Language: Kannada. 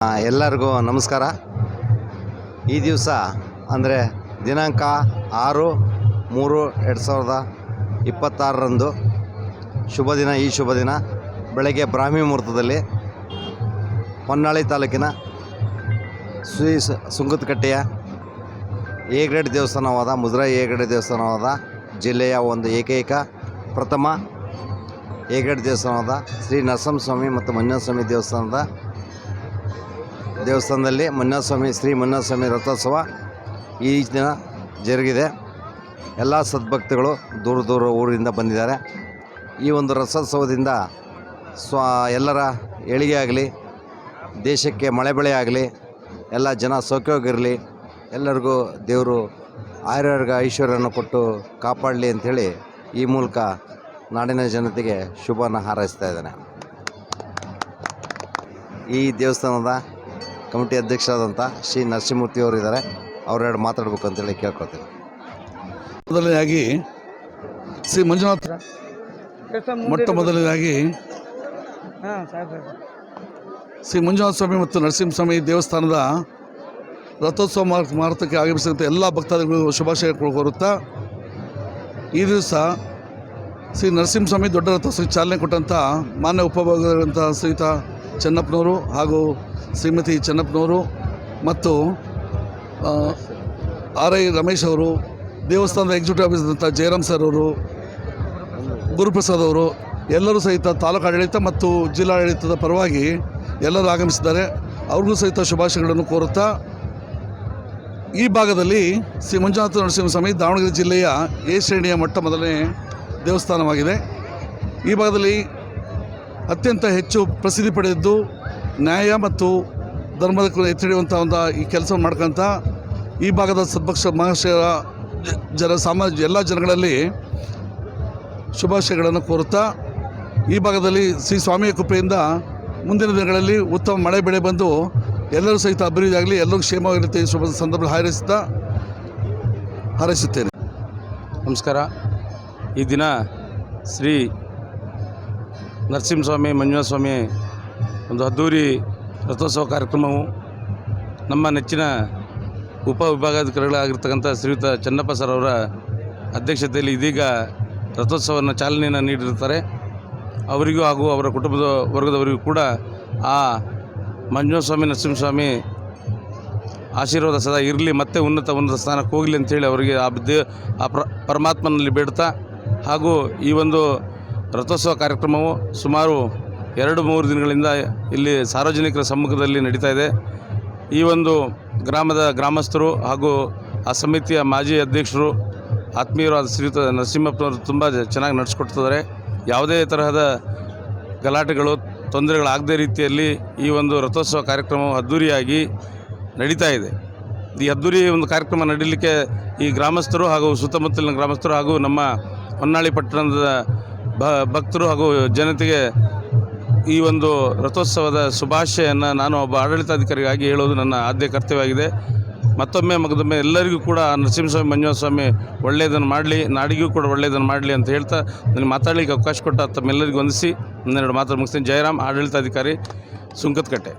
ಎಲ್ಲರಿಗೂ ನಮಸ್ಕಾರ. ಈ ದಿವಸ ಅಂದರೆ ದಿನಾಂಕ 6/3/2026 ಶುಭ ದಿನ. ಈ ಶುಭ ದಿನ ಬೆಳಗ್ಗೆ ಬ್ರಾಹ್ಮಿ ಮುಹೂರ್ತದಲ್ಲಿ ಹೊನ್ನಾಳಿ ತಾಲೂಕಿನ ಶ್ರೀ ಸುಂಕದಕಟ್ಟೆಯ ಎ ಗ್ರೇಡ್ ದೇವಸ್ಥಾನವಾದ ಮುಜರಾಯಿ ಎ ಗ್ರೇಡ್ ದೇವಸ್ಥಾನವಾದ ಜಿಲ್ಲೆಯ ಒಂದು ಏಕೈಕ ಪ್ರಥಮ ಎ ಗ್ರೇಡ್ ದೇವಸ್ಥಾನವಾದ ಶ್ರೀ ನರಸಿಂಹಸ್ವಾಮಿ ಮತ್ತು ಮಂಜುನಾಥಸ್ವಾಮಿ ದೇವಸ್ಥಾನದಲ್ಲಿ ಶ್ರೀ ಮಂಜುನಾಥಸ್ವಾಮಿ ರಥೋತ್ಸವ ಈ ದಿನ ಜರುಗಿದೆ. ಎಲ್ಲ ಸದ್ಭಕ್ತಗಳು ದೂರ ಊರಿಂದ ಬಂದಿದ್ದಾರೆ. ಈ ಒಂದು ರಥೋತ್ಸವದಿಂದ ಎಲ್ಲರ ಏಳಿಗೆ ಆಗಲಿ, ದೇಶಕ್ಕೆ ಮಳೆ ಬೆಳೆ ಆಗಲಿ, ಎಲ್ಲ ಜನ ಸೌಖ್ಯವಾಗಿರಲಿ, ಎಲ್ಲರಿಗೂ ದೇವರು ಆರೋಗ್ಯ ಐಶ್ವರ್ಯವನ್ನು ಕೊಟ್ಟು ಕಾಪಾಡಲಿ ಅಂಥೇಳಿ ಈ ಮೂಲಕ ನಾಡಿನ ಜನತೆಗೆ ಶುಭನ ಹಾರೈಸ್ತಾ ಇದ್ದೇನೆ. ಈ ದೇವಸ್ಥಾನದ ಕಮಿಟಿ ಅಧ್ಯಕ್ಷರಾದಂಥ ಶ್ರೀ ನರಸಿಂಹಮೂರ್ತಿ ಅವರು ಇದ್ದಾರೆ. ಅವರೆರಡು ಮಾತಾಡಬೇಕು ಅಂತೇಳಿ ಕೇಳ್ಕೊಳ್ತೀನಿ. ಮೊದಲನೇದಾಗಿ ಶ್ರೀ ಮಂಜುನಾಥ ಮೊದಲನೇದಾಗಿ ಶ್ರೀ ಮಂಜುನಾಥ ಸ್ವಾಮಿ ಮತ್ತು ನರಸಿಂಹಸ್ವಾಮಿ ದೇವಸ್ಥಾನದ ರಥೋತ್ಸವ ಮಾರುತಕ್ಕೆ ಆಗಮಿಸಿದಂಥ ಎಲ್ಲ ಭಕ್ತಾದಿಗಳು ಶುಭಾಶಯ ಕೋರುತ್ತಾ, ಈ ದಿವಸ ಶ್ರೀ ನರಸಿಂಹಸ್ವಾಮಿ ದೊಡ್ಡ ರಥೋತ್ಸವಕ್ಕೆ ಚಾಲನೆ ಕೊಟ್ಟಂಥ ಮಾನ್ಯ ಉಪಭೋಗದಂಥ ಶ್ರೀಯುತ ಚೆನ್ನಪ್ಪನವರು ಹಾಗೂ ಶ್ರೀಮತಿ ಚೆನ್ನಪ್ಪನವರು ಮತ್ತು RI ರಮೇಶ್ ಅವರು, ದೇವಸ್ಥಾನದ ಎಕ್ಸಿಕ್ಯೂಟಿವ್ ಆಫೀಸರ್ ಜಯರಾಮ್ ಸರ್ ಅವರು, ಗುರುಪ್ರಸಾದ್ ಅವರು, ಎಲ್ಲರೂ ಸಹಿತ ತಾಲೂಕು ಆಡಳಿತ ಮತ್ತು ಜಿಲ್ಲಾಡಳಿತದ ಪರವಾಗಿ ಎಲ್ಲರೂ ಆಗಮಿಸಿದ್ದಾರೆ. ಅವ್ರಿಗೂ ಸಹಿತ ಶುಭಾಶಯಗಳನ್ನು ಕೋರುತ್ತಾ, ಈ ಭಾಗದಲ್ಲಿ ಶ್ರೀ ಮಂಜುನಾಥ ನರಸಿಂಹಸ್ವಾಮಿ ದಾವಣಗೆರೆ ಜಿಲ್ಲೆಯ ಎ ಶ್ರೇಣಿಯ ಮೊದಲನೇ ದೇವಸ್ಥಾನವಾಗಿದೆ. ಈ ಭಾಗದಲ್ಲಿ ಅತ್ಯಂತ ಹೆಚ್ಚು ಪ್ರಸಿದ್ಧಿ ಪಡೆದಿದ್ದು ನ್ಯಾಯ ಮತ್ತು ಧರ್ಮದ ಎತ್ತಿಡಿಯುವಂಥ ಈ ಕೆಲಸ ಮಾಡ್ಕೊಂತ ಈ ಭಾಗದ ಮಹಾಶಯರ ಎಲ್ಲ ಜನಗಳಲ್ಲಿ ಶುಭಾಶಯಗಳನ್ನು ಕೋರುತ್ತಾ, ಈ ಭಾಗದಲ್ಲಿ ಶ್ರೀ ಸ್ವಾಮಿಯ ಕೃಪೆಯಿಂದ ಮುಂದಿನ ದಿನಗಳಲ್ಲಿ ಉತ್ತಮ ಮಳೆ ಬೆಳೆ ಬಂದು ಎಲ್ಲರೂ ಸಹಿತ ಅಭಿವೃದ್ಧಿ ಆಗಲಿ, ಎಲ್ಲರಿಗೂ ಕ್ಷೇಮವಾಗಿರುತ್ತೆ ಈ ಶುಭ ಸಂದರ್ಭದಲ್ಲಿ ಹಾರೈಸುತ್ತೇನೆ. ನಮಸ್ಕಾರ. ಈ ದಿನ ಶ್ರೀ ನರಸಿಂಹಸ್ವಾಮಿ ಮಂಜುನಾಥಸ್ವಾಮಿ ಒಂದು ಅದ್ಧೂರಿ ರಥೋತ್ಸವ ಕಾರ್ಯಕ್ರಮವು ನಮ್ಮ ನೆಚ್ಚಿನ ಉಪವಿಭಾಗಾಧಿಕಾರಿಗಳಾಗಿರ್ತಕ್ಕಂಥ ಶ್ರೀಯುತ ಚೆನ್ನಪ್ಪ ಸರ್ ಅವರ ಅಧ್ಯಕ್ಷತೆಯಲ್ಲಿ ಇದೀಗ ರಥೋತ್ಸವವನ್ನು ಚಾಲನೆಯನ್ನು ನೀಡಿರುತ್ತಾರೆ. ಅವರಿಗೂ ಹಾಗೂ ಅವರ ಕುಟುಂಬದ ವರ್ಗದವರಿಗೂ ಕೂಡ ಆ ಮಂಜುನಾಥಸ್ವಾಮಿ ನರಸಿಂಹಸ್ವಾಮಿ ಆಶೀರ್ವಾದ ಸದಾ ಇರಲಿ, ಮತ್ತೆ ಉನ್ನತ ಸ್ಥಾನಕ್ಕೆ ಹೋಗಲಿ ಅಂಥೇಳಿ ಅವರಿಗೆ ಪರಮಾತ್ಮನಲ್ಲಿ ಬೇಡ್ತಾ, ಹಾಗೂ ಈ ಒಂದು ರಥೋತ್ಸವ ಕಾರ್ಯಕ್ರಮವು ಸುಮಾರು 2-3 ದಿನಗಳಿಂದ ಇಲ್ಲಿ ಸಾರ್ವಜನಿಕರ ಸಮ್ಮುಖದಲ್ಲಿ ನಡೀತಾ ಇದೆ. ಈ ಒಂದು ಗ್ರಾಮದ ಗ್ರಾಮಸ್ಥರು ಹಾಗೂ ಆ ಸಮಿತಿಯ ಮಾಜಿ ಅಧ್ಯಕ್ಷರು ಆತ್ಮೀಯರಾದ ಶ್ರೀಯುತ ನರಸಿಂಹಪ್ಪನವರು ತುಂಬ ಚೆನ್ನಾಗಿ ನಡೆಸ್ಕೊಡ್ತಿದ್ದಾರೆ. ಯಾವುದೇ ತರಹದ ಗಲಾಟೆಗಳು ತೊಂದರೆಗಳಾಗದೇ ರೀತಿಯಲ್ಲಿ ಈ ಒಂದು ರಥೋತ್ಸವ ಕಾರ್ಯಕ್ರಮವು ಅದ್ಧೂರಿಯಾಗಿ ನಡೀತಾ ಇದೆ. ಈ ಅದ್ಧೂರಿ ಒಂದು ಕಾರ್ಯಕ್ರಮ ನಡೀಲಿಕ್ಕೆ ಈ ಗ್ರಾಮಸ್ಥರು ಹಾಗೂ ಸುತ್ತಮುತ್ತಲಿನ ಗ್ರಾಮಸ್ಥರು ಹಾಗೂ ನಮ್ಮ ಹೊನ್ನಾಳಿ ಪಟ್ಟಣದ ಭಕ್ತರು ಹಾಗೂ ಜನತೆಗೆ ಈ ಒಂದು ರಥೋತ್ಸವದ ಶುಭಾಶಯನ್ನು ನಾನು ಒಬ್ಬ ಆಡಳಿತಾಧಿಕಾರಿಯಾಗಿ ಹೇಳೋದು ನನ್ನ ಆದ್ಯ ಕರ್ತವ್ಯವಾಗಿದೆ. ಮತ್ತೊಮ್ಮೆ ಎಲ್ಲರಿಗೂ ಕೂಡ ನರಸಿಂಹಸ್ವಾಮಿ ಮಂಜುನಾಥಸ್ವಾಮಿ ಒಳ್ಳೆಯದನ್ನು ಮಾಡಲಿ, ನಾಡಿಗೂ ಕೂಡ ಒಳ್ಳೆಯದನ್ನು ಮಾಡಲಿ ಅಂತ ಹೇಳ್ತಾ ನನಗೆ ಮಾತಾಡಲಿಕ್ಕೆ ಅವಕಾಶ ಕೊಟ್ಟ ತಮ್ಮೆಲ್ಲರಿಗೂ ವಂದಿಸಿ 12 ಮಾತು ಮುಗಿಸ್ತೀನಿ. ಜಯರಾಮ್, ಆಡಳಿತಾಧಿಕಾರಿ, ಸುಂಕದಕಟ್ಟೆ.